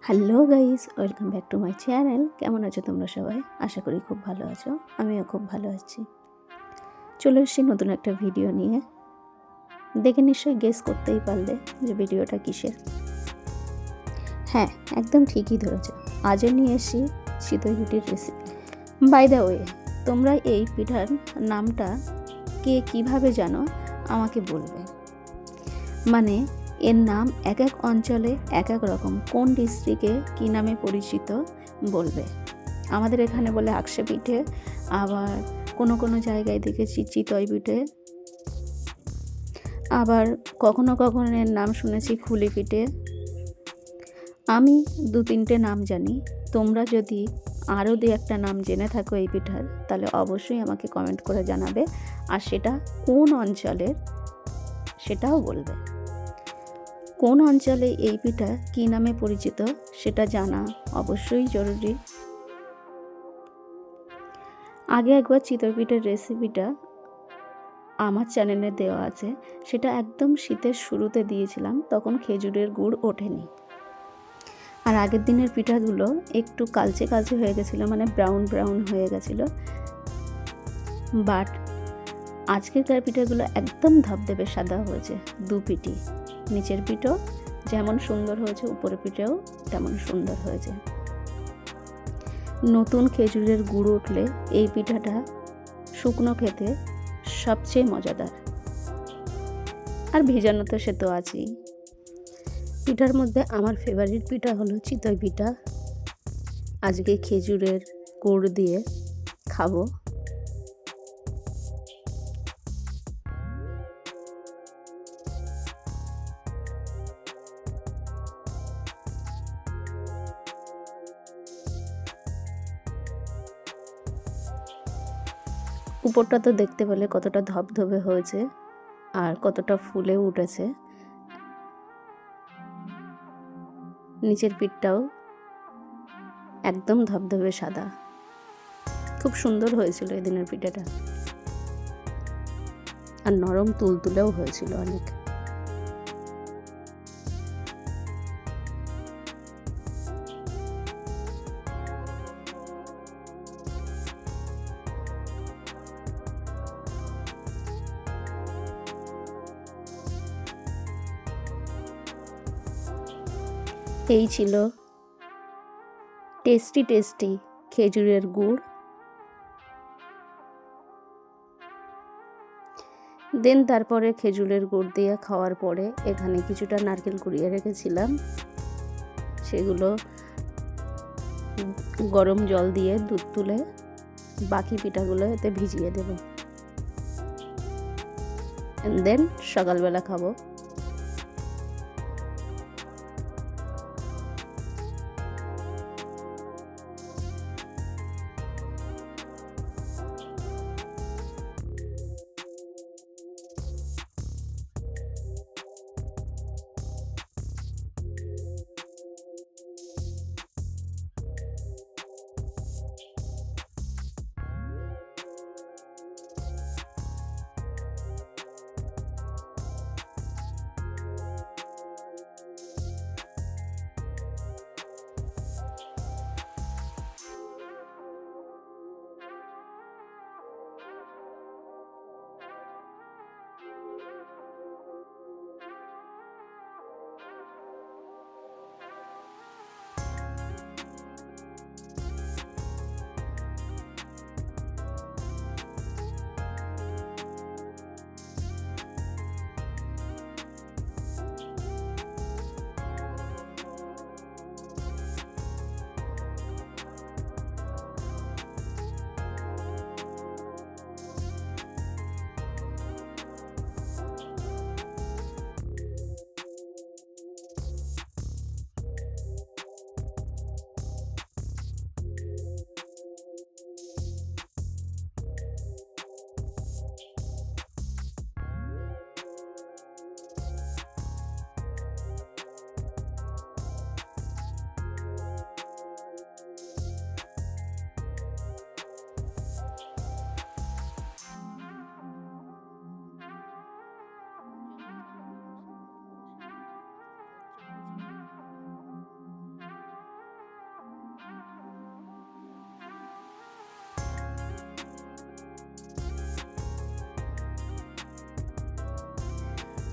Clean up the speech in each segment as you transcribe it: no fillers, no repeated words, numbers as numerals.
Hello guys, welcome back to my channel. কেমন আছো তোমরা সবাই? আশা করি খুব ভালো আছো। আমিও খুব ভালো আছি। চলে এসেছি নতুন একটা ভিডিও নিয়ে। দেখে নিশ্চয়ই গেস করতেই পারলে যে ভিডিওটা কিসের। হ্যাঁ, একদম ঠিকই ধরেছো। আজও নিয়ে এসেছি চিতই পিঠার রেসিপি। বাই দ্য ওয়ে, তোমরা এই পিঠার নামটা কে কিভাবে জানো আমাকে বলবে। মানে এর নাম এক এক অঞ্চলে এক এক রকম, কোন ডিস্ট্রিক্টে কী নামে পরিচিত বলবে। আমাদের এখানে বলে আকশে পিঠে, আবার কোনো কোনো জায়গায় দেখেছি চিতই পিঠে, আবার কখনো কখনো এর নাম শুনেছি খুলি পিঠে। আমি 2-3টে নাম জানি। তোমরা যদি আরও 2-একটা নাম জেনে থাকো এই পিঠার, তাহলে অবশ্যই আমাকে কমেন্ট করে জানাবে, আর সেটা কোন অঞ্চলের সেটাও বলবে। কোন অঞ্চলে এই পিঠা কী নামে পরিচিত সেটা জানা অবশ্যই জরুরি। আগে একবার চিতই পিঠার রেসিপিটা আমার চ্যানেলে দেওয়া আছে, সেটা একদম শীতের শুরুতে দিয়েছিলাম, তখন খেজুরের গুড় ওঠেনি। আর আগের দিনের পিঠাগুলো একটু কালচে কালচে হয়ে গেছিলো, মানে ব্রাউন ব্রাউন হয়ে গেছিলো। বাট আজকেরকার পিঠাগুলো একদম ধবধবে সাদা হয়েছে। দু পিঠি, নিচের পিঠও যেমন সুন্দর হয়েছে, উপরের পিঠেও তেমন সুন্দর হয়েছে। নতুন খেজুরের গুড় উঠলে এই পিঠাটা শুকনো খেতে সবচেয়ে মজাদার। আর ভেজানো তো সে তো আছেই। পিঠার মধ্যে আমার ফেভারিট পিঠা হলো চিতই পিঠা। আজকে খেজুরের গুড় দিয়ে খাবো। উপরটা তো দেখতে পেলে কতটা ধবধবে হয়েছে আর কতটা ফুলে উঠেছে। নিচের পিঠটাও একদম ধবধবে সাদা। খুব সুন্দর হয়েছিল এদিনের পিঠাটা, আর নরম তুলতুলেও হয়েছিল অনেক। এই ছিল টেস্টি টেস্টি খেজুরের গুড়। দেন তারপরে খেজুরের গুড় দিয়ে খাওয়ার পরে এখানে কিছুটা নারকেল কুড়িয়ে রেখেছিলাম, সেগুলো গরম জল দিয়ে দুধ তুলে বাকি পিঠাগুলো এতে ভিজিয়ে দেব। দেন সকালবেলা খাবো।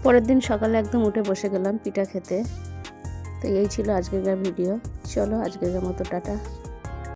পরের দিন সকালে একদম উঠে বসে গেলাম পিঠা খেতে। তো এই ছিল আজকের ভিডিও। চলো আজকের মতো টাটা।